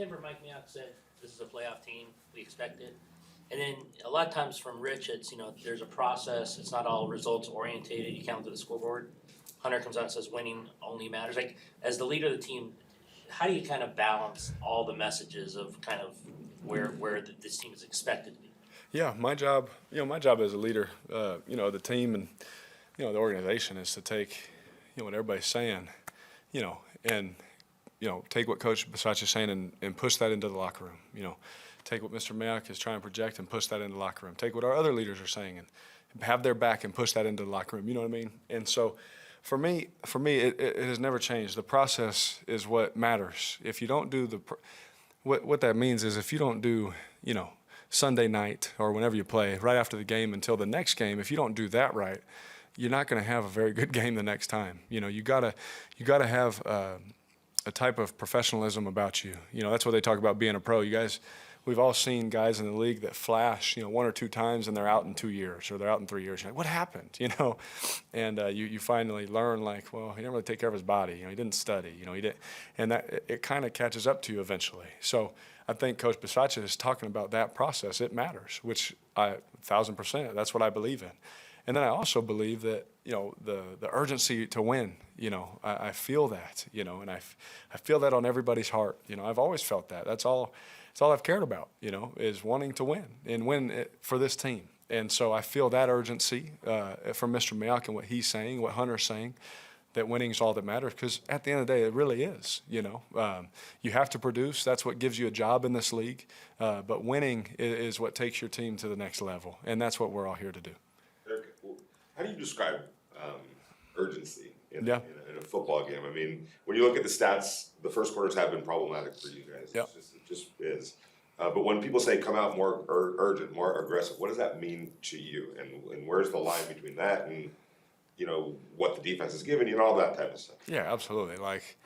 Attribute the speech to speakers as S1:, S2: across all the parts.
S1: September, Mike Mayock said, this is a playoff team, we expect it. And then a lot of times from Rich, it's, there's a process, it's not all results orientated, you count to the scoreboard. Hunter comes out and says winning only matters. Like, as the leader of the team, how do you kind of balance all the messages of kind of where this team is expected to be?
S2: Yeah, my job as a leader, of the team and, the organization is to take, what everybody's saying, and, take what Coach Bisaccia is saying and push that into the locker room, take what Mr. Mayock is trying to project and push that into the locker room. Take what our other leaders are saying and have their back and push that into the locker room. You know what I mean? And so for me, it has never changed. The process is what matters. If you don't do what that means is if you don't do, Sunday night or whenever you play, right after the game until the next game, if you don't do that right, you're not going to have a very good game the next time. You gotta have a type of professionalism about you. That's what they talk about being a pro. You guys, we've all seen guys in the league that flash, one or two times and they're out in 2 years or they're out in 3 years. You're like, what happened? And you finally learn, like, well, he didn't really take care of his body. He didn't study. He didn't, and that it kind of catches up to you eventually. So I think Coach Bisaccia is talking about that process. It matters, which 1,000%. That's what I believe in. And then I also believe that, the urgency to win, I feel that, and I feel that on everybody's heart. I've always felt that. That's all I've cared about, is wanting to win and win it for this team. And so I feel that urgency from Mr. Mayock and what he's saying, what Hunter's saying, that winning is all that matters, because at the end of the day, it really is. You have to produce. That's what gives you a job in this league. But winning is what takes your team to the next level, and that's what we're all here to do.
S3: Derek, how do you describe urgency in a football game? I mean, when you look at the stats, the first quarters have been problematic for you guys.
S2: Yep.
S3: It just is. But when people say come out more urgent, more aggressive, what does that mean to you? And where's the line between that and what the defense is giving you and all that type of stuff?
S2: Yeah, absolutely. Like,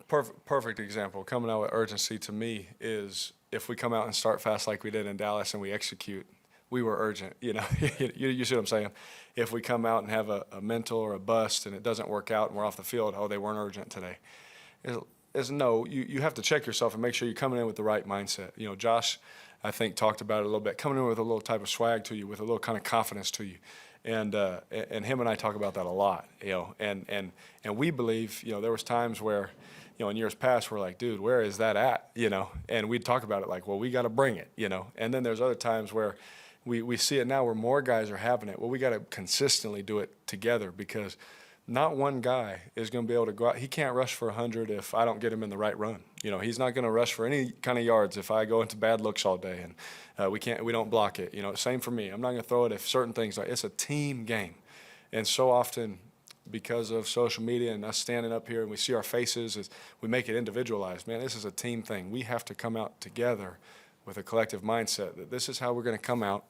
S2: perfect example, coming out with urgency to me is if we come out and start fast like we did in Dallas and we execute, we were urgent. You see what I'm saying? If we come out and have a mental or a bust and it doesn't work out and we're off the field, oh, they weren't urgent today. No, you have to check yourself and make sure you're coming in with the right mindset. Josh, I think, talked about it a little bit, coming in with a little type of swag to you, with a little kind of confidence to you. And him and I talk about that a lot, and we believe, there was times where, in years past, we're like, dude, where is that at, and we'd talk about it like, well, we got to bring it, and then there's other times where we see it now where more guys are having it. Well, we got to consistently do it together, because not one guy is going to be able to go out. He can't rush for 100 if I don't get him in the right run. He's not going to rush for any kind of yards if I go into bad looks all day and we don't block it. Same for me. I'm not going to throw it if certain things. It's a team game, and so often because of social media and us standing up here and we see our faces, as we make it individualized. Man, this is a team thing. We have to come out together with a collective mindset that this is how we're going to come out.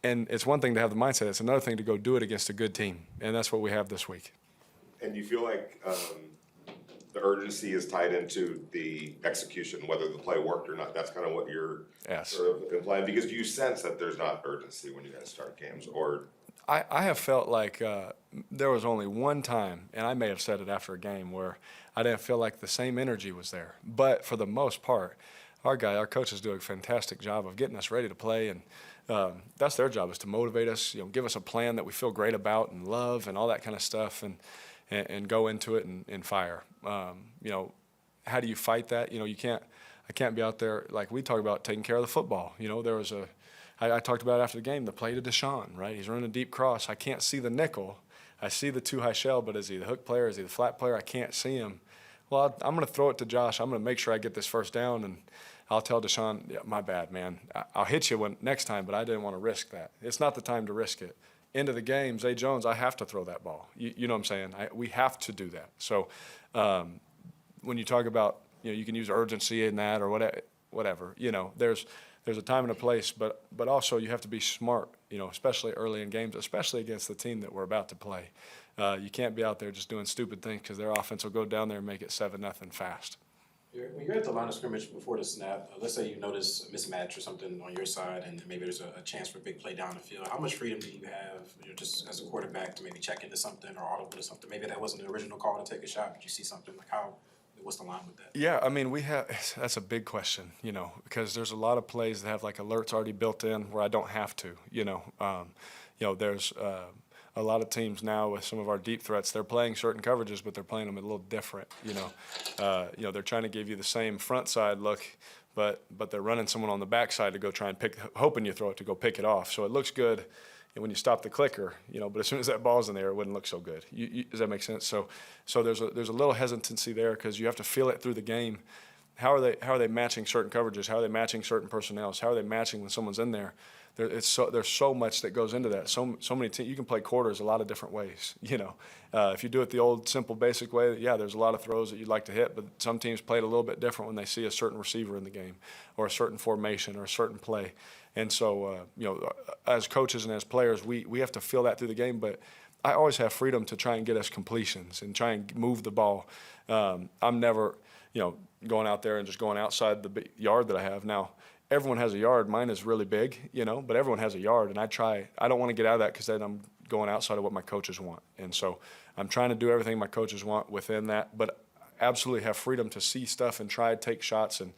S2: And it's one thing to have the mindset. It's another thing to go do it against a good team. And that's what we have this week.
S3: And you feel like the urgency is tied into the execution, whether the play worked or not. That's kind of what you're sort of implying. Because do you sense that there's not urgency when you guys start games? Or
S2: I have felt like there was only one time, and I may have said it after a game, where I didn't feel like the same energy was there. But for the most part, our coaches do a fantastic job of getting us ready to play, and that's their job, is to motivate us, give us a plan that we feel great about and love and all that kind of stuff, and go into it and fire. How do you fight that? I can't be out there, like we talk about taking care of the football. There was I talked about after the game, the play to Deshaun, right? He's running a deep cross. I can't see the nickel. I see the too high shell, but is he the hook player? Is he the flat player? I can't see him. Well, I'm going to throw it to Josh. I'm going to make sure I get this first down, and I'll tell Deshaun, yeah, my bad, man. I'll hit you next time, but I didn't want to risk that. It's not the time to risk it. End of the game, Zay Jones, I have to throw that ball. You know what I'm saying? We have to do that. So when you talk about, you can use urgency in that or whatever. There's a time and a place, but also you have to be smart, especially early in games, especially against the team that we're about to play. You can't be out there just doing stupid things, because their offense will go down there and make it 7-0 fast.
S4: When you're at the line of scrimmage before the snap, let's say you notice a mismatch or something on your side, and maybe there's a chance for a big play down the field. How much freedom do you have, just as a quarterback, to maybe check into something or audible to something? Maybe that wasn't the original call to take a shot, but you see something like how. What's the line with that?
S2: Yeah, I mean, that's a big question, because there's a lot of plays that have like alerts already built in where I don't have to, there's a lot of teams now with some of our deep threats, they're playing certain coverages, but they're playing them a little different, they're trying to give you the same front side look, but they're running someone on the backside to go try and hoping you throw it to go pick it off. So it looks good when you stop the clicker, but as soon as that ball's in there, it wouldn't look so good. Does that make sense? So there's a little hesitancy there because you have to feel it through the game. How are they matching certain coverages? How are they matching certain personnel? How are they matching when someone's in there? There's so much that goes into that. So many teams. You can play quarters a lot of different ways. If you do it the old simple basic way, yeah, there's a lot of throws that you'd like to hit, but some teams play it a little bit different when they see a certain receiver in the game, or a certain formation, or a certain play. And so, as coaches and as players, we have to feel that through the game. But I always have freedom to try and get us completions and try and move the ball. I'm never, going out there and just going outside the yard that I have. Now, everyone has a yard. Mine is really big, but everyone has a yard. And I don't want to get out of that because then I'm going outside of what my coaches want. And so I'm trying to do everything my coaches want within that. But absolutely have freedom to see stuff and try to take shots and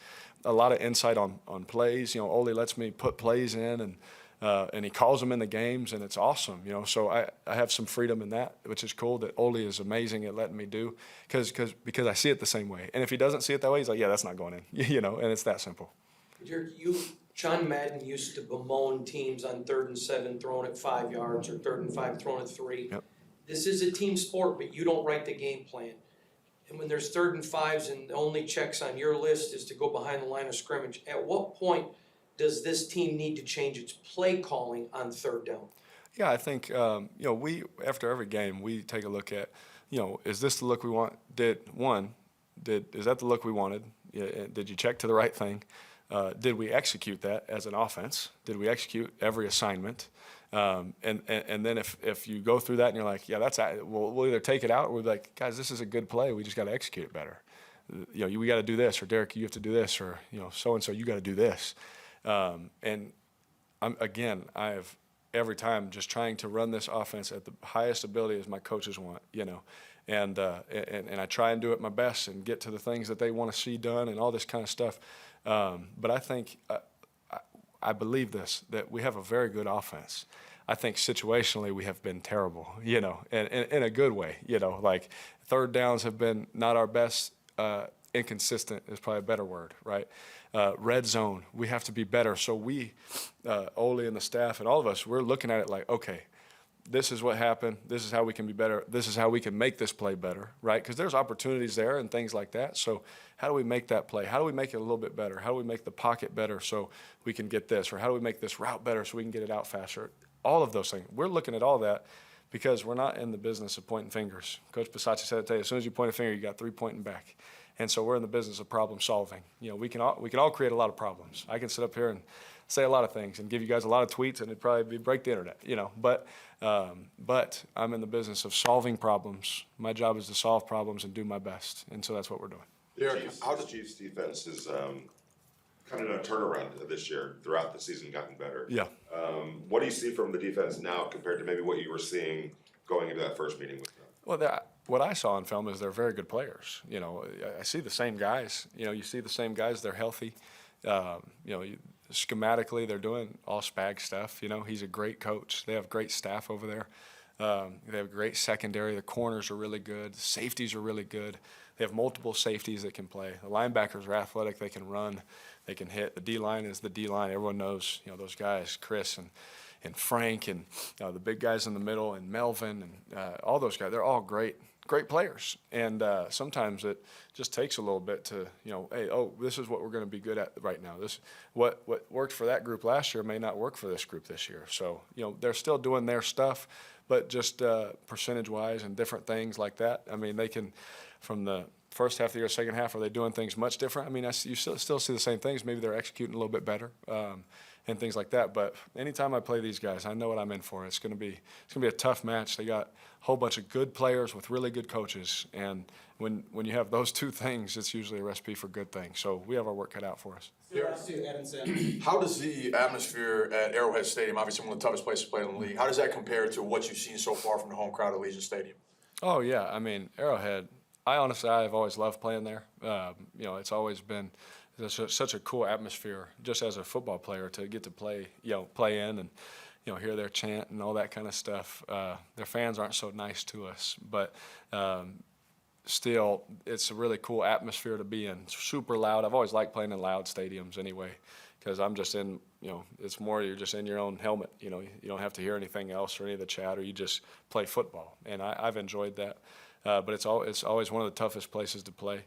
S2: a lot of insight on plays. Ole lets me put plays in and he calls them in the games, and it's awesome. So I have some freedom in that, which is cool. That Ole is amazing at letting me do because I see it the same way. And if he doesn't see it that way, he's like, yeah, that's not going in. And it's that simple.
S5: John Madden used to bemoan teams on 3rd and 7 throwing it 5 yards or 3rd and 5 throwing it 3.
S2: Yep.
S5: This is a team sport, but you don't write the game plan. And when there's 3rd and 5s and the only checks on your list is to go behind the line of scrimmage, at what point does this team need to change its play calling on 3rd down?
S2: Yeah, I think, we, after every game, we take a look at, is this the look we want? Is that the look we wanted? Did you check to the right thing? Did we execute that as an offense? Did we execute every assignment? And then if you go through that and you're like, yeah, we'll either take it out or we'll be like, guys, this is a good play. We just got to execute it better. We got to do this, or Derek, you have to do this, or so-and-so, you got to do this. And I have every time just trying to run this offense at the highest ability as my coaches want, and I try and do it my best and get to the things that they want to see done and all this kind of stuff. But I think I believe that we have a very good offense. I think situationally we have been terrible, and in a good way, like 3rd downs have been not our best. Inconsistent is probably a better word, right? Red zone, we have to be better. So we, Ole and the staff and all of us, we're looking at it like, okay, this is what happened. This is how we can be better. This is how we can make this play better, right? Because there's opportunities there and things like that. So how do we make that play? How do we make it a little bit better? How do we make the pocket better so we can get this? Or how do we make this route better so we can get it out faster? All of those things. We're looking at all that because we're not in the business of pointing fingers. Coach Bisaccia said it today, as soon as you point a finger, you got 3 pointing back. And so we're in the business of problem solving. We can all create a lot of problems. I can sit up here and say a lot of things and give you guys a lot of tweets, and it'd probably break the internet, But I'm in the business of solving problems. My job is to solve problems and do my best, and so that's what we're doing.
S3: Derek, how the Chiefs' defense is kind of done a turnaround this year throughout the season, gotten better.
S2: Yeah.
S3: What do you see from the defense now compared to maybe what you were seeing going into that first meeting with them?
S2: Well, what I saw in film is they're very good players. I see the same guys. You see the same guys. They're healthy. Schematically, they're doing all spag stuff. He's a great coach. They have great staff over there. They have great secondary. The corners are really good. The safeties are really good. They have multiple safeties that can play. The linebackers are athletic. They can run. They can hit. The D-line is the D-line. Everyone knows, those guys, Chris and Frank and the big guys in the middle and Melvin and all those guys. They're all great players. And sometimes it just takes a little bit to, hey, this is what we're going to be good at right now. This what worked for that group last year may not work for this group this year. So, they're still doing their stuff, but just percentage-wise and different things like that. I mean, they can, from the first half of the year, second half, are they doing things much different? I mean, you still see the same things. Maybe they're executing a little bit better. And things like that. But anytime I play these guys, I know what I'm in for. It's gonna be a tough match. They got a whole bunch of good players with really good coaches, and when you have those two things, it's usually a recipe for good things. So we have our work cut out for us.
S6: How does the atmosphere at Arrowhead Stadium, obviously one of the toughest places to play in the league, how does that compare to what you've seen so far from the home crowd at Allegiant Stadium?
S2: Oh yeah, I mean Arrowhead. I've always loved playing there. You know, it's always been such a cool atmosphere just as a football player to get to play in and, you know, hear their chant and all that kind of stuff. Their fans aren't so nice to us, but still, it's a really cool atmosphere to be in. It's super loud. I've always liked playing in loud stadiums anyway, because I'm just in, you know, it's more you're just in your own helmet. You know, you don't have to hear anything else or any of the chatter. You just play football, and I've enjoyed that. But it's always one of the toughest places to play.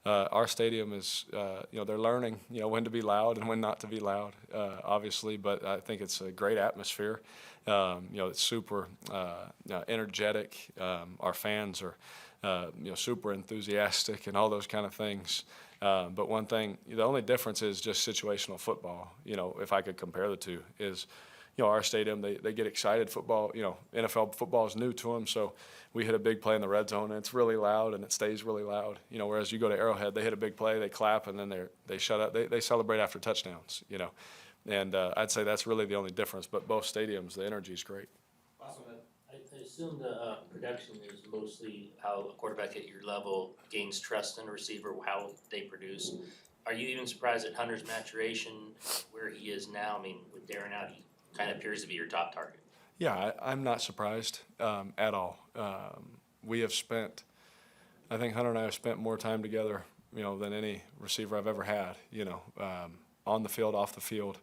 S2: Our stadium is, you know, they're learning, you know, when to be loud and when not to be loud, obviously. But I think it's a great atmosphere. You know, it's super energetic. Our fans are, you know, super enthusiastic and all those kind of things. But one thing, the only difference is just situational football. You know, if I could compare the two, is, you know, our stadium, they get excited. Football, you know, NFL football is new to them, so we hit a big play in the red zone, and it's really loud, and it stays really loud. You know, whereas you go to Arrowhead, they hit a big play, they clap, and then they shut up. They celebrate after touchdowns, you know. And I'd say that's really the only difference. But both stadiums, the energy is great.
S1: Awesome. I assume the production is mostly how a quarterback at your level gains trust in a receiver, how they produce. Are you even surprised at Hunter's maturation, where he is now? I mean, with Darren out, he kind of appears to be your top target.
S2: Yeah, I'm not surprised at all. We have spent, I think Hunter and I have spent more time together, you know, than any receiver I've ever had, you know, on the field, off the field,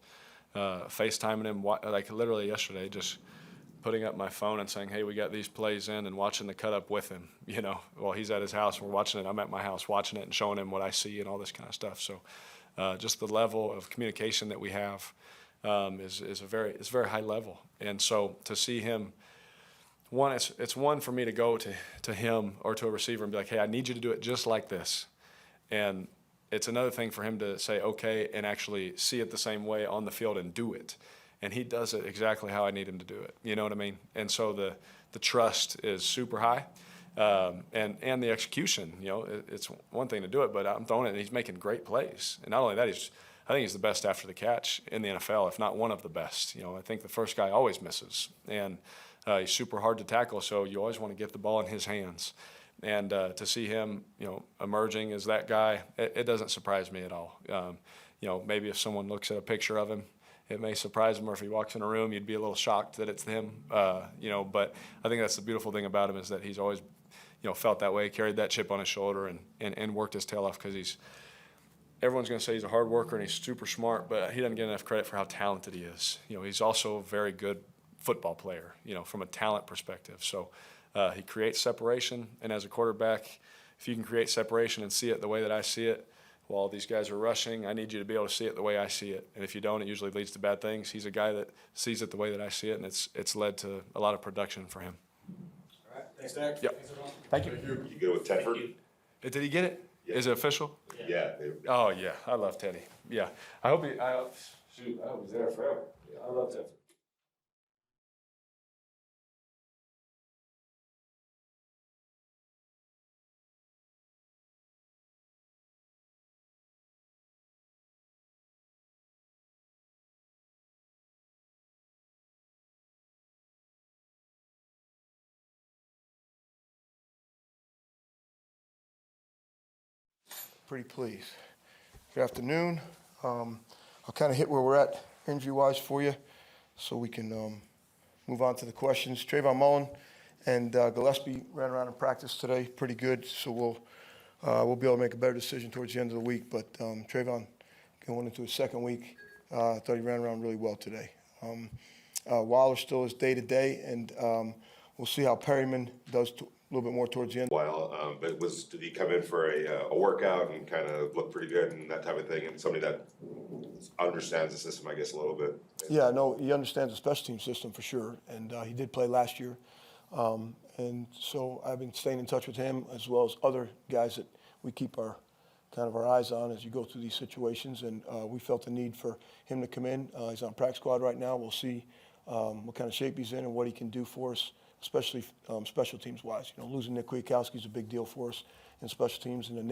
S2: FaceTiming him, like literally yesterday, just putting up my phone and saying, hey, we got these plays in, and watching the cut up with him, you know, while he's at his house, we're watching it, I'm at my house watching it and showing him what I see and all this kind of stuff. So just the level of communication that we have is very high level. And so to see him, it's one for me to go to him or to a receiver and be like, hey, I need you to do it just like this. And it's another thing for him to say, okay, and actually see it the same way on the field and do it. And he does it exactly how I need him to do it. You know what I mean? And so the trust is super high. And the execution, you know, it's one thing to do it, but I'm throwing it and he's making great plays. And not only that, I think he's the best after the catch in the NFL, if not one of the best. You know, I think the first guy always misses, and he's super hard to tackle, so you always want to get the ball in his hands. And to see him, you know, emerging as that guy, it doesn't surprise me at all. You know, maybe if someone looks at a picture of him, it may surprise him, or if he walks in a room, you'd be a little shocked that it's him. You know, but I think that's the beautiful thing about him, is that he's always, you know, felt that way, carried that chip on his shoulder, and worked his tail off, because everyone's going to say he's a hard worker and he's super smart, but he doesn't get enough credit for how talented he is. You know, he's also a very good football player, you know, from a talent perspective. So he creates separation, and as a quarterback, if you can create separation and see it the way that I see it, while these guys are rushing, I need you to be able to see it the way I see it. And if you don't, it usually leads to bad things. He's a guy that sees it the way that I see it, and it's led to a lot of production for him.
S4: All right, thanks, Derek.
S2: Yep. Thank you.
S3: You good with Tedford?
S2: Did he get it?
S3: Yeah.
S2: Is it official?
S3: Yeah.
S2: Oh, yeah. I love Teddy. Yeah. I hope I hope he's there forever. Yeah, I love Teddy.
S7: Pretty pleased. Good afternoon. I'll kind of hit where we're at injury-wise for you, so we can move on to the questions. Trayvon Mullen and Gillespie ran around in practice today, pretty good, so we'll be able to make a better decision towards the end of the week. But Trayvon going into his second week, I thought he ran around really well today. Waller still is day-to-day, and we'll see how Perryman does a little bit more towards the end.
S3: While, but did he come in for a workout and kind of look pretty good and that type of thing, and somebody that understands the system, I guess, a little bit?
S7: Yeah, no, he understands the special team system for sure, and he did play last year. And so I've been staying in touch with him, as well as other guys that we keep our eyes on as you go through these situations, and we felt the need for him to come in. He's on practice squad right now. We'll see what kind of shape he's in and what he can do for us, especially special teams wise. You know, losing Nick Kwiatkowski is a big deal for us in special teams, and then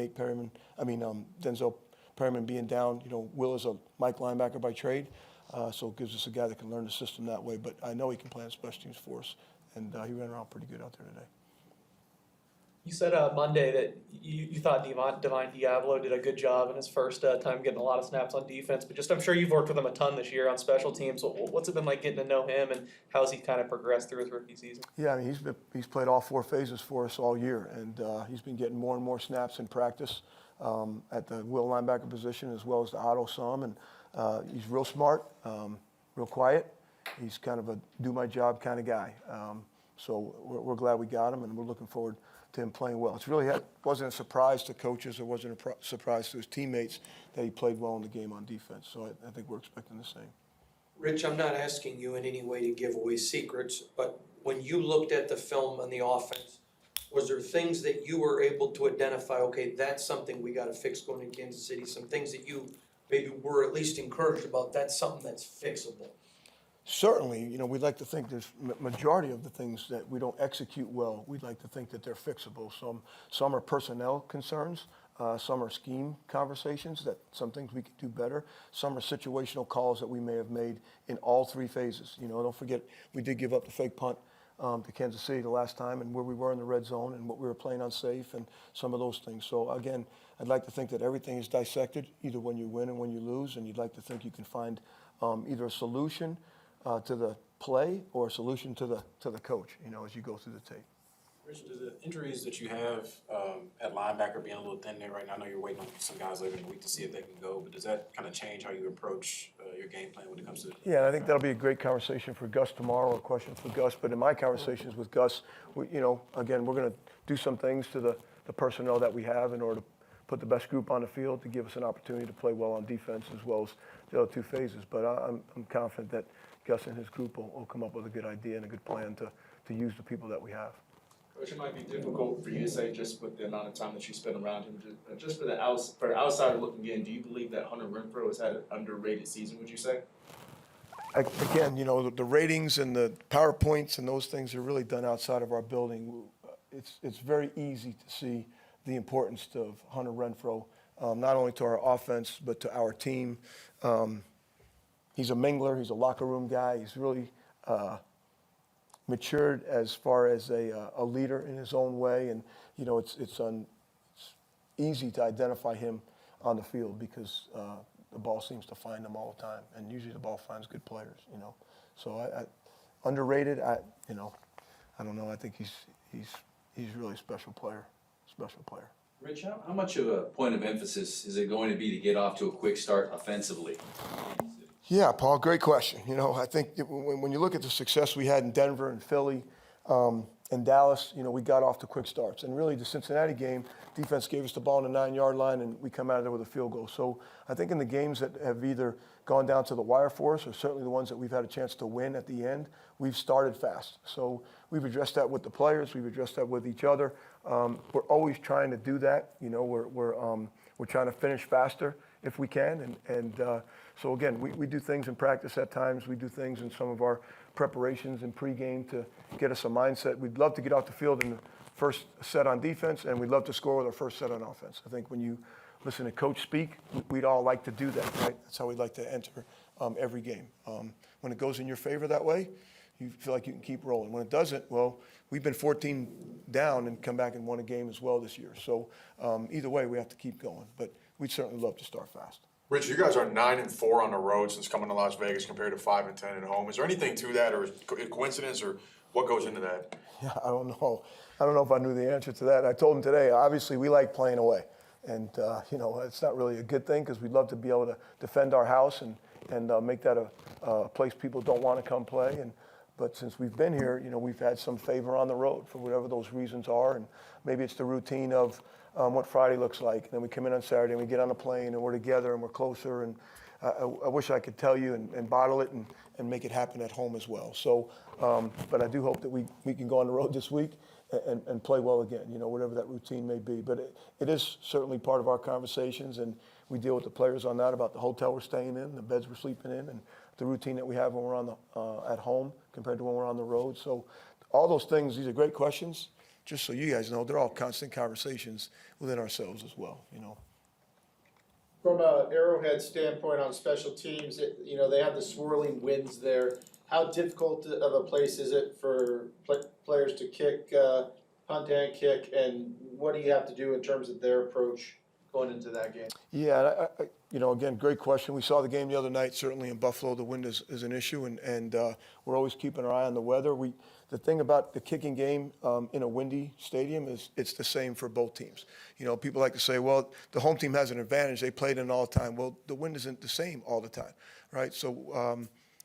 S7: Denzel Perryman being down. You know, Will is a Mike linebacker by trade, so it gives us a guy that can learn the system that way. But I know he can play on special teams for us, and he ran around pretty good out there today.
S8: You said Monday that you thought Divine Deablo did a good job in his first time getting a lot of snaps on defense, but just I'm sure you've worked with him a ton this year on special teams. What's it been like getting to know him, and how has he kind of progressed through his rookie season?
S7: Yeah, I mean, he's played all 4 phases for us all year, and he's been getting more and more snaps in practice at the will linebacker position as well as the auto some, and he's real smart, real quiet. He's kind of a do my job kind of guy. So we're glad we got him, and we're looking forward to him playing well. It's really wasn't a surprise to coaches, or wasn't a surprise to his teammates that he played well in the game on defense. So I think we're expecting the same.
S5: Rich, I'm not asking you in any way to give away secrets, but when you looked at the film on the offense, was there things that you were able to identify, okay, that's something we gotta fix going to Kansas City, some things that you maybe were at least encouraged about, that's something that's fixable?
S7: Certainly, we'd like to think there's majority of the things that we don't execute well, we'd like to think that they're fixable. Some are personnel concerns, some are scheme conversations, that some things we could do better. Some are situational calls that we may have made in all 3 phases. Don't forget, we did give up the fake punt to Kansas City the last time, and where we were in the red zone and what we were playing on safe and some of those things. So again, I'd like to think that everything is dissected, either when you win and when you lose, and you'd like to think you can find either a solution to the play or a solution to the coach, as you go through the tape.
S4: Rich, do the injuries that you have at linebacker being a little thin there right now? I know you're waiting on some guys later in the week to see if they can go, but does that kind of change how you approach your game plan when it comes to?
S7: Yeah, I think that'll be a great conversation for Gus tomorrow, a question for Gus. But in my conversations with Gus, again, we're going to do some things to the personnel that we have in order to put the best group on the field to give us an opportunity to play well on defense as well as the other 2 phases. But I'm confident that Gus and his group will come up with a good idea and a good plan to use the people that we have.
S9: Coach, it might be difficult for you to say just with the amount of time that you spent around him. Just for the outsider looking in, do you believe that Hunter Renfrow has had an underrated season, would you say?
S7: Again, the ratings and the PowerPoints and those things are really done outside of our building. It's very easy to see the importance of Hunter Renfrow, not only to our offense but to our team. He's a mingler. He's a locker room guy. He's really matured as far as a leader in his own way, and it's easy to identify him on the field because the ball seems to find him all the time, and usually the ball finds good players. So I underrated. I don't know. I think he's really a special player.
S10: Rich, how much of a point of emphasis is it going to be to get off to a quick start offensively?
S7: Yeah, Paul, great question. I think when you look at the success we had in Denver and Philly and Dallas, we got off to quick starts. And really, the Cincinnati game, defense gave us the ball on the 9-yard line, and we come out of there with a field goal. So I think in the games that have either gone down to the wire for us, or certainly the ones that we've had a chance to win at the end, we've started fast. So we've addressed that with the players. We've addressed that with each other. We're always trying to do that. We're trying to finish faster if we can. So again, we do things in practice at times. We do things in some of our preparations and pregame to get us a mindset. We'd love to get off the field in the first set on defense, and we'd love to score with our first set on offense. I think when you listen to coach speak, we'd all like to do that, right? That's how we'd like to enter every game. When it goes in your favor that way, you feel like you can keep rolling. When it doesn't, well, we've been 14 down and come back and won a game as well this year. So either way, we have to keep going. But we'd certainly love to start fast.
S6: Rich, you guys are 9-4 on the road since coming to Las Vegas compared to 5-10 at home. Is there anything to that, or is it coincidence, or what goes into that?
S7: Yeah, I don't know. I don't know if I knew the answer to that. I told him today, obviously, we like playing away. And, it's not really a good thing because we'd love to be able to defend our house and make that a place people don't want to come play. But since we've been here, we've had some favor on the road for whatever those reasons are. And maybe it's the routine of what Friday looks like. And then we come in on Saturday and we get on a plane and we're together and we're closer. And I wish I could tell you and bottle it and make it happen at home as well. So, but I do hope that we can go on the road this week and play well again, whatever that routine may be. But it is certainly part of our conversations, and we deal with the players on that, about the hotel we're staying in, the beds we're sleeping in, and the routine that we have when we're at home compared to when we're on the road. So all those things, these are great questions. Just so you guys know, they're all constant conversations within ourselves as well,
S11: From an Arrowhead standpoint on special teams, they have the swirling winds there. How difficult of a place is it for players to kick punt and kick, and what do you have to do in terms of their approach going into that game?
S7: Yeah, again, great question. We saw the game the other night. Certainly in Buffalo, the wind is an issue, and we're always keeping our eye on the weather. The thing about the kicking game in a windy stadium is it's the same for both teams. People like to say, well, the home team has an advantage. They played in all the time. Well, the wind isn't the same all the time, right? So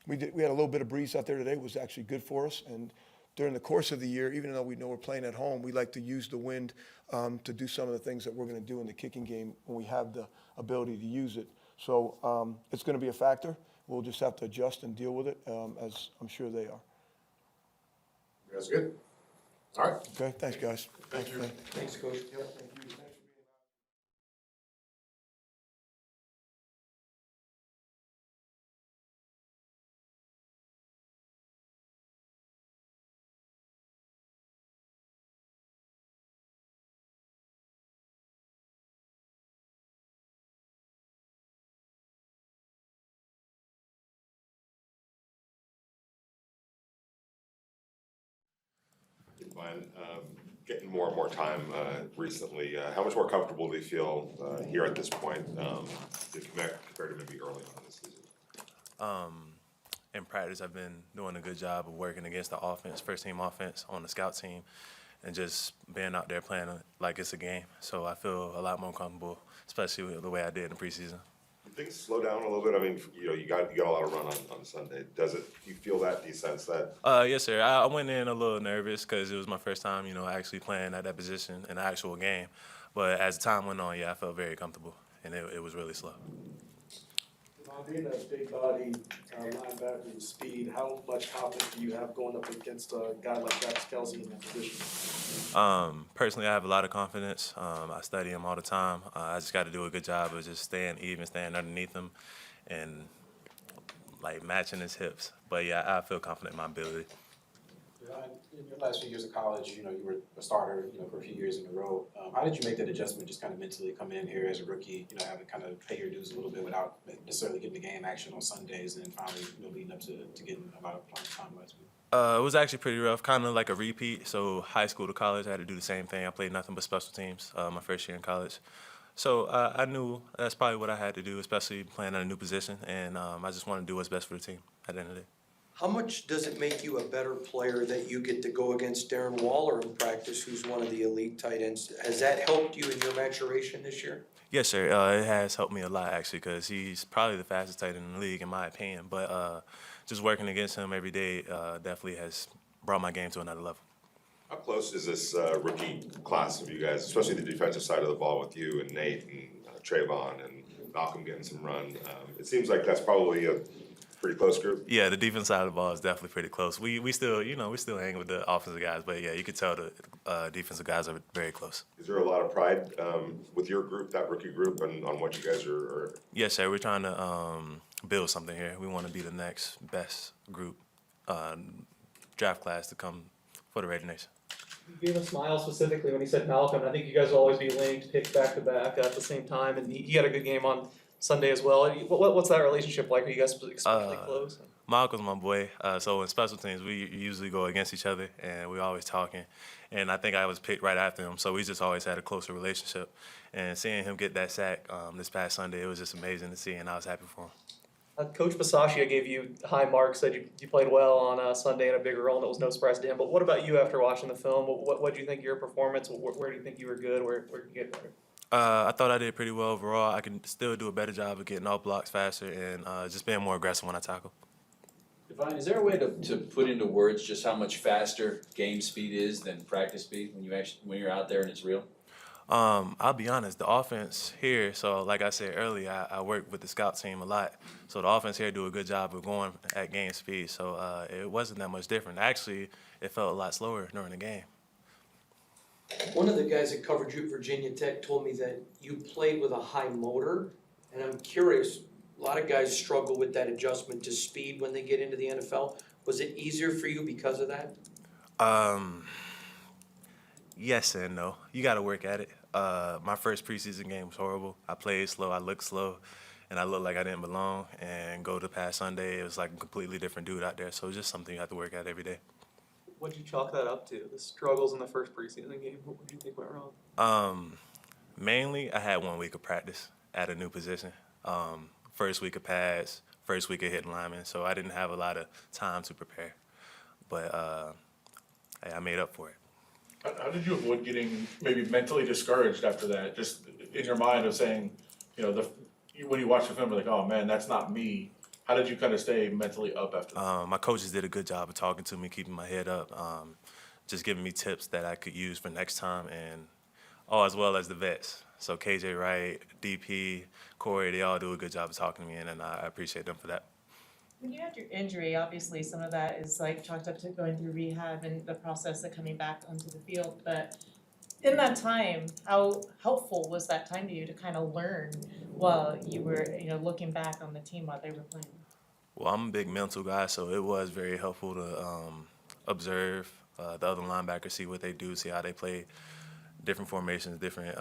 S7: we had a little bit of breeze out there today. It was actually good for us. And during the course of the year, even though we know we're playing at home, we like to use the wind to do some of the things that we're going to do in the kicking game when we have the ability to use it. So it's going to be a factor. We'll just have to adjust and deal with it, as I'm sure they are.
S6: That's good. All right.
S7: Okay, thanks, guys.
S6: Thank you.
S5: Thanks, Coach.
S3: Divine, getting more and more time recently. How much more comfortable do you feel here at this point compared to maybe early on in the season?
S12: In practice, I've been doing a good job of working against the offense, first team offense on the scout team, and just being out there playing like it's a game. So I feel a lot more comfortable, especially with the way I did in the preseason.
S3: Things slow down a little bit. I mean, you got a lot of run on Sunday. Do you feel that? Do you sense that?
S12: Yes, sir. I went in a little nervous because it was my first time, actually playing at that position in an actual game. But as time went on, I felt very comfortable, and it was really slow.
S13: Being a big body linebacker with speed, how much confidence do you have going up against a guy like Travis Kelce in that position?
S12: Personally, I have a lot of confidence. I study him all the time. I just got to do a good job of just staying even, staying underneath him, and matching his hips. But I feel confident in my ability.
S4: In your last few years of college, you were a starter, for a few years in a row. How did you make that adjustment, just kind of mentally coming in here as a rookie, having kind of pay your dues a little bit without necessarily getting the game action on Sundays, and then finally, leading up to getting a lot of playing time last week?
S12: It was actually pretty rough, kind of like a repeat. So high school to college, I had to do the same thing. I played nothing but special teams my first year in college. So I knew that's probably what I had to do, especially playing at a new position, and I just wanted to do what's best for the team at the end of the day.
S5: How much does it make you a better player that you get to go against Darren Waller in practice, who's one of the elite tight ends? Has that helped you in your maturation this year?
S12: Yes, sir. It has helped me a lot, actually, because he's probably the fastest tight end in the league, in my opinion. But just working against him every day definitely has brought my game to another level.
S3: How close is this rookie class of you guys, especially the defensive side of the ball with you and Nate and Trayvon and Malcolm getting some run? It seems like that's probably a pretty close group.
S12: Yeah, the defense side of the ball is definitely pretty close. We still, we still hang with the offensive guys, but you could tell the defensive guys are very close.
S3: Is there a lot of pride with your group, that rookie group, and on what you guys are?
S12: Yes, sir. We're trying to build something here. We want to be the next best group draft class to come for the Raider Nation.
S8: He gave a smile specifically when he said Malcolm. I think you guys will always be linked, picked back to back at the same time, and he had a good game on Sunday as well. What's that relationship like? Are you guys especially close?
S12: Malcolm's my boy. So in special teams, we usually go against each other, and we're always talking. And I think I was picked right after him, so we just always had a closer relationship. And seeing him get that sack this past Sunday, it was just amazing to see, and I was happy for him.
S8: Coach Bisaccia gave you high marks, said you played well on Sunday in a bigger role, and it was no surprise to him. But what about you after watching the film? What do you think of your performance? Where do you think you were good? Where did you get better?
S12: I thought I did pretty well overall. I can still do a better job of getting off blocks faster and just being more aggressive when I tackle.
S10: Divine, is there a way to put into words just how much faster game speed is than practice speed when you're out there and it's real?
S12: I'll be honest, the offense here, so like I said earlier, I work with the scout team a lot. So the offense here do a good job of going at game speed. So it wasn't that much different. Actually, it felt a lot slower during the game.
S5: One of the guys that covered you at Virginia Tech told me that you played with a high motor, and I'm curious, a lot of guys struggle with that adjustment to speed when they get into the NFL. Was it easier for you because of that?
S12: Yes and no. You got to work at it. My first preseason game was horrible. I played slow, I looked slow, and I looked like I didn't belong. And go to past Sunday, it was like a completely different dude out there. So it's just something you have to work at every day.
S8: What'd you chalk that up to? The struggles in the first preseason game. What do you think went wrong?
S12: Mainly, I had 1 week of practice at a new position. First week of pads, first week of hitting linemen, so I didn't have a lot of time to prepare. But I made up for it.
S6: How did you avoid getting maybe mentally discouraged after that? Just in your mind of saying, when you watch the film, you're like, oh man, that's not me. How did you kind of stay mentally up after that?
S12: My coaches did a good job of talking to me, keeping my head up, just giving me tips that I could use for next time, and as well as the vets. So KJ Wright, DP, Corey, they all do a good job of talking to me, and I appreciate them for that.
S14: When you had your injury, obviously some of that is like chalked up to going through rehab and the process of coming back onto the field. But in that time, how helpful was that time to you to kind of learn while you were, looking back on the team while they were playing?
S12: Well, I'm a big mental guy, so it was very helpful to observe the other linebackers, see what they do, see how they play, different formations, different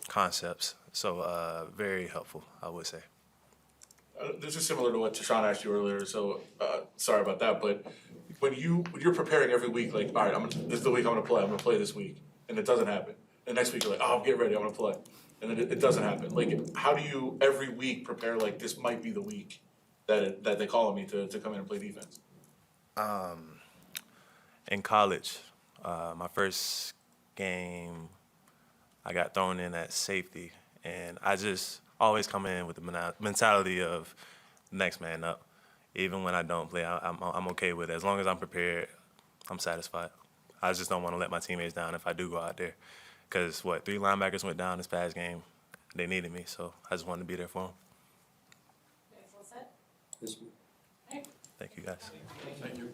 S12: concepts. So very helpful, I would say.
S6: This is similar to what Tashawn asked you earlier, so sorry about that. But when you're preparing every week, like, all right, this is the week I'm gonna play this week, and it doesn't happen. The next week you're like, oh, get ready, I'm gonna play, and then it doesn't happen. Like, how do you every week prepare like this might be the week that they call on me to come in and play defense?
S12: In college, my first game, I got thrown in at safety, and I just always come in with the mentality of next man up. Even when I don't play, I'm okay with it. As long as I'm prepared, I'm satisfied. I just don't want to let my teammates down if I do go out there. Because, 3 linebackers went down this past game. They needed me, so I just wanted to be there for them.
S14: You guys all set?
S12: Thank you, guys.
S6: Thank you.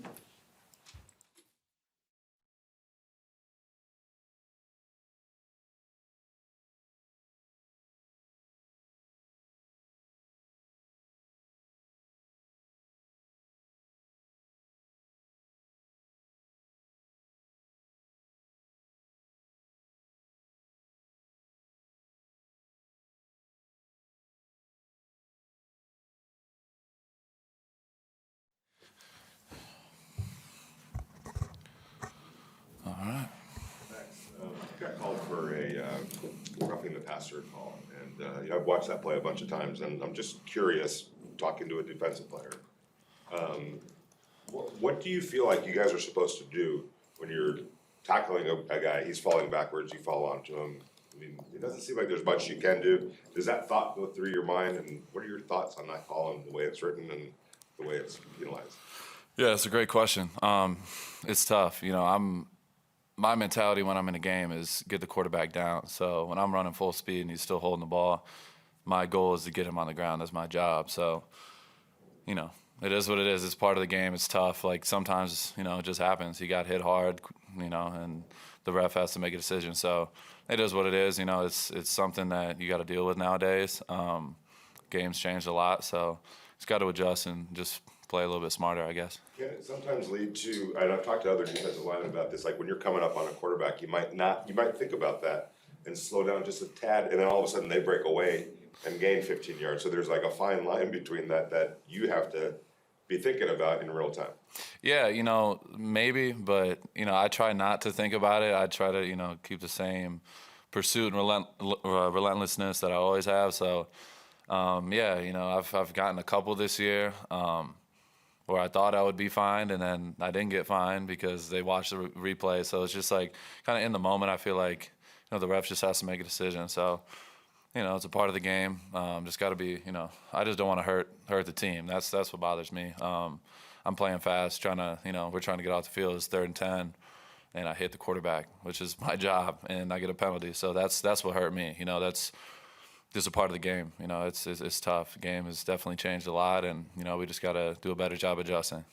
S3: Got called for a roughing the passer call, and I've watched that play a bunch of times, and I'm just curious, talking to a defensive player, what do you feel like you guys are supposed to do when you're tackling a guy, he's falling backwards, you fall onto him? I mean, it doesn't seem like there's much you can do. Does that thought go through your mind, and what are your thoughts on that call and the way it's written and the way it's penalized?
S15: Yeah, it's a great question. It's tough. My mentality when I'm in a game is get the quarterback down. So when I'm running full speed and he's still holding the ball, my goal is to get him on the ground. That's my job. So, it is what it is. It's part of the game. It's tough. Like sometimes, it just happens. He got hit hard, and the ref has to make a decision. So it is what it is. It's something that you got to deal with nowadays. Games changed a lot, so it's got to adjust and just play a little bit smarter, I guess.
S3: Can it sometimes lead to, and I've talked to other defensive linemen about this, like when you're coming up on a quarterback, you might think about that and slow down just a tad, and then all of a sudden they break away and gain 15 yards. So there's like a fine line between that you have to be thinking about in real time.
S15: Yeah, maybe, but, I try not to think about it. I try to, keep the same pursuit and relentlessness that I always have. So, I've gotten a couple this year where I thought I would be fined, and then I didn't get fined because they watched the replay. So it's just like kind of in the moment, I feel like, the ref just has to make a decision. So, it's a part of the game. Just got to be, I just don't want to hurt the team. That's what bothers me. I'm playing fast, we're trying to get off the field. It's 3rd and 10, and I hit the quarterback, which is my job, and I get a penalty. So that's what hurt me. That's just a part of the game. It's tough. The game has definitely changed a lot, and we just got to do a better job adjusting.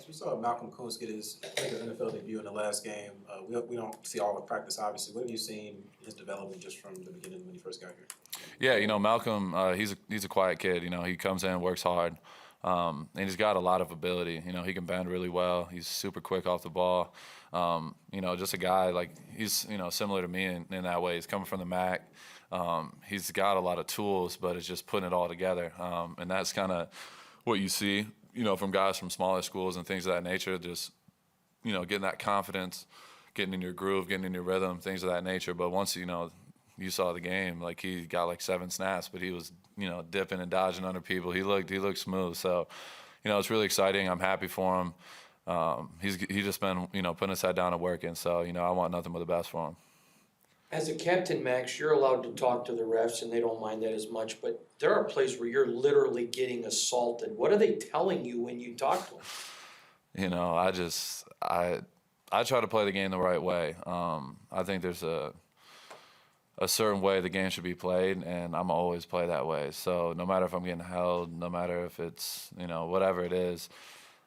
S4: We saw Malcolm Koonce get his NFL debut in the last game. We don't see all the practice, obviously. What have you seen his development just from the beginning when he first got here?
S15: Yeah, Malcolm, he's a quiet kid. He comes in, works hard, and he's got a lot of ability. He can bend really well. He's super quick off the ball. Just a guy like he's similar to me in that way. He's coming from the MAC. He's got a lot of tools, but it's just putting it all together. And that's kind of what you see, from guys from smaller schools and things of that nature. Just getting that confidence, getting in your groove, getting in your rhythm, things of that nature. But once, you saw the game, like he got like 7 snaps, but he was, dipping and dodging under people. He looked smooth. So, it's really exciting. I'm happy for him. He's just been, putting his head down and working. So, I want nothing but the best for him.
S5: As a captain, Max, you're allowed to talk to the refs and they don't mind that as much, but there are plays where you're literally getting assaulted. What are they telling you when you talk to them?
S15: I try to play the game the right way. I think there's a certain way the game should be played, and I'm always play that way. So no matter if I'm getting held, no matter if it's, whatever it is,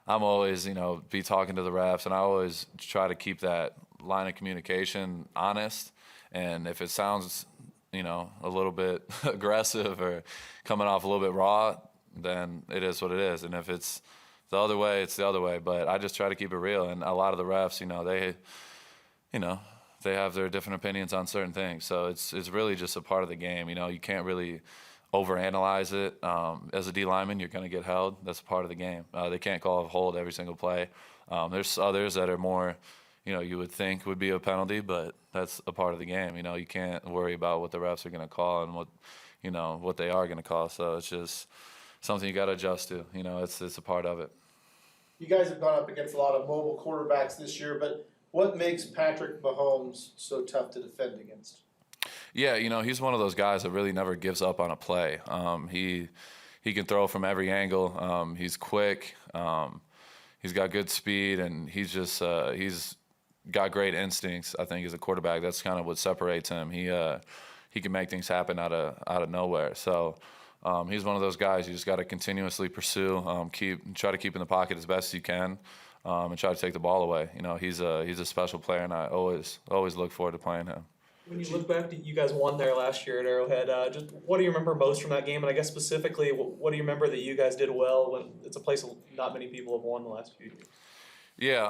S15: I'm always, be talking to the refs, and I always try to keep that line of communication honest. And if it sounds, a little bit aggressive or coming off a little bit raw, then it is what it is. And if it's the other way, it's the other way. But I just try to keep it real. And a lot of the refs, they have their different opinions on certain things. So it's really just a part of the game. You can't really overanalyze it. As a D lineman, you're going to get held. That's a part of the game. They can't call a hold every single play. There's others that are more, you would think would be a penalty, but that's a part of the game. You can't worry about what the refs are going to call and what they are going to call. So it's just something you got to adjust to. It's a part of it.
S11: You guys have gone up against a lot of mobile quarterbacks this year, but what makes Patrick Mahomes so tough to defend against?
S15: Yeah, he's one of those guys that really never gives up on a play. He can throw from every angle. He's quick. He's got good speed, and he's got great instincts. I think as a quarterback, that's kind of what separates him. He can make things happen out of nowhere. So he's one of those guys you just got to continuously pursue. Try to keep in the pocket as best as you can. And try to take the ball away. He's a special player, and I always look forward to playing him.
S8: When you look back, you guys won there last year at Arrowhead. Just what do you remember most from that game? And I guess specifically, what do you remember that you guys did well when it's a place not many people have won the last few years?
S15: Yeah,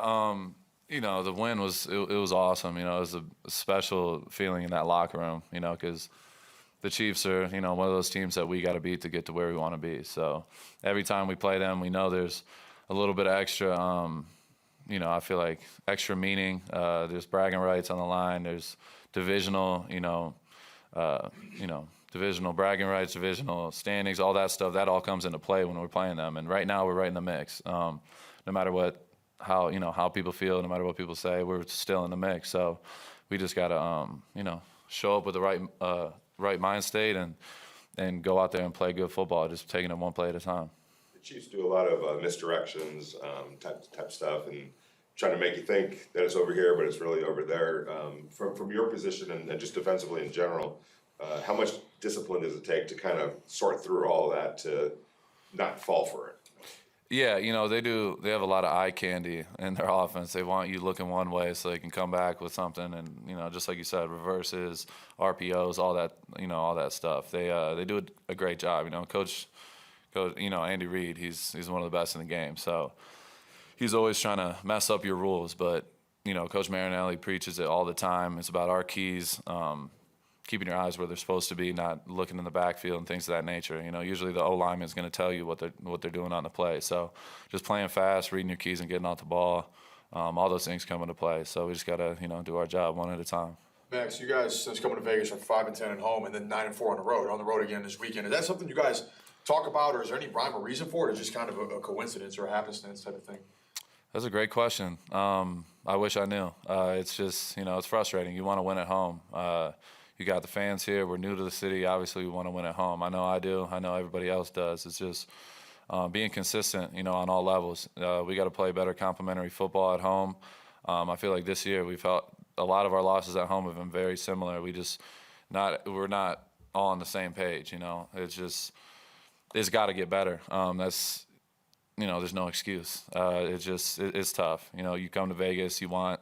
S15: the win was it was awesome. It was a special feeling in that locker room. Because the Chiefs are one of those teams that we got to beat to get to where we want to be. So every time we play them, we know there's a little bit of extra, I feel like extra meaning. There's bragging rights on the line. There's divisional, divisional bragging rights, divisional standings, all that stuff. That all comes into play when we're playing them. And right now we're right in the mix. No matter how people feel, no matter what people say, we're still in the mix. So we just gotta, show up with the right mind state and go out there and play good football. Just taking it one play at a time.
S3: The Chiefs do a lot of misdirections, type stuff, and trying to make you think that it's over here, but it's really over there. From your position and just defensively in general, how much discipline does it take to kind of sort through all of that to not fall for it?
S15: Yeah, they have a lot of eye candy in their offense. They want you looking one way so they can come back with something, and just like you said, reverses, RPOs, all that stuff. They do a great job. Coach, Andy Reid, he's one of the best in the game. So he's always trying to mess up your rules, but Coach Marinelli preaches it all the time. It's about our keys, keeping your eyes where they're supposed to be, not looking in the backfield and things of that nature. Usually the O-lineman is going to tell you what they're doing on the play. So just playing fast, reading your keys, and getting off the ball, all those things come into play. So we just got to do our job one at a time.
S6: Max, you guys since coming to Vegas are 5-10 at home and then 9-4 on the road. On the road again this weekend. Is that something you guys talk about, or is there any rhyme or reason for it, or just kind of a coincidence or a happenstance type of thing?
S15: That's a great question. I wish I knew. It's just it's frustrating. You want to win at home. You got the fans here. We're new to the city. Obviously, we want to win at home. I know I do. I know everybody else does. It's just being consistent, on all levels. We got to play better complementary football at home. I feel like this year we felt a lot of our losses at home have been very similar. We're not all on the same page. It's got to get better. There's no excuse. It's tough. You come to Vegas, you want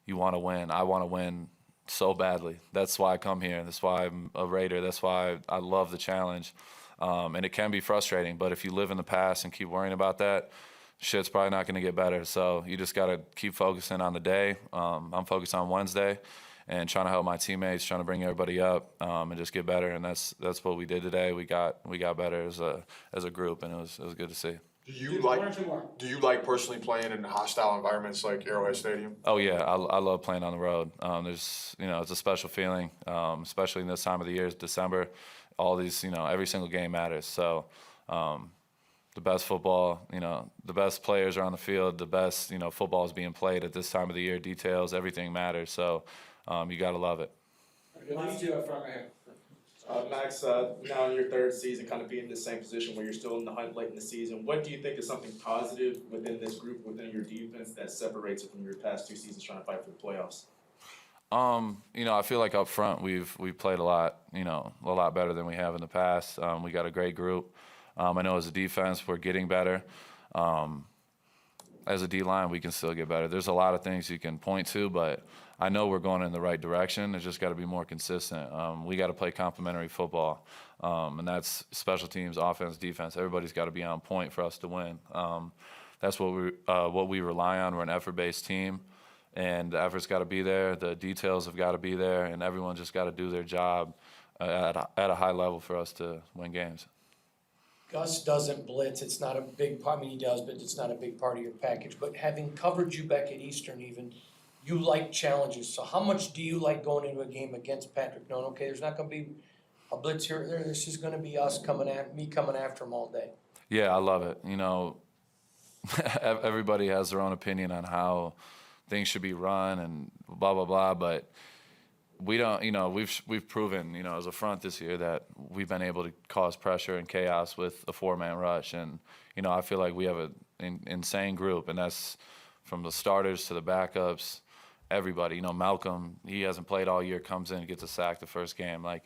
S15: to win. I want to win so badly. That's why I come here. That's why I'm a Raider. That's why I love the challenge. And it can be frustrating, but if you live in the past and keep worrying about that, shit's probably not going to get better. So you just got to keep focusing on the day. I'm focused on Wednesday and trying to help my teammates, trying to bring everybody up and just get better. And that's what we did today. We got better as a group, and it was good to see.
S16: Do you like personally playing in hostile environments like Arrowhead Stadium?
S15: Oh yeah, I love playing on the road. There's, it's a special feeling, especially in this time of the year, it's December. All these, every single game matters. So, the best football, the best players are on the field. The best, football is being played at this time of the year. Details, everything matters. So, you gotta love it.
S9: Max, now in your third season, kind of being in the same position where you're still in the hunt late in the season, what do you think is something positive within this group, within your defense, that separates it from your past 2 seasons trying to fight for the playoffs?
S15: I feel like up front we've played a lot better than we have in the past. We got a great group. I know as a defense we're getting better. As a D-line we can still get better. There's a lot of things you can point to, but I know we're going in the right direction. It's just got to be more consistent. We got to play complementary football, and that's special teams, offense, defense. Everybody's got to be on point for us to win. That's what we rely on. We're an effort-based team, and the effort's got to be there. The details have got to be there, and everyone just got to do their job at a high level for us to win games.
S5: Gus doesn't blitz, it's not a big part, I mean, he does, but it's not a big part of your package. But having covered you back at Eastern even, you like challenges. So how much do you like going into a game against Patrick knowing, okay, there's not gonna be a blitz here or there, this is gonna be me coming after him all day?
S15: Yeah, I love it. Everybody has their own opinion on how things should be run and blah, blah, blah, but we don't, we've proven, as a front this year that we've been able to cause pressure and chaos with a 4-man rush. And, I feel like we have an insane group, and that's from the starters to the backups, everybody. Malcolm, he hasn't played all year, comes in and gets a sack the first game. Like,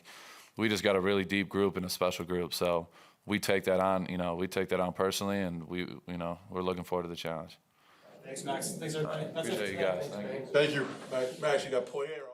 S15: we just got a really deep group and a special group. So we take that on, we take that on personally, and we're looking forward to the challenge.
S11: Thanks, Max. Thanks, everybody. That's
S15: Appreciate
S11: it.
S15: you guys.
S11: Thanks,
S15: Thank you.
S16: Thank you. Max, you got Poirier.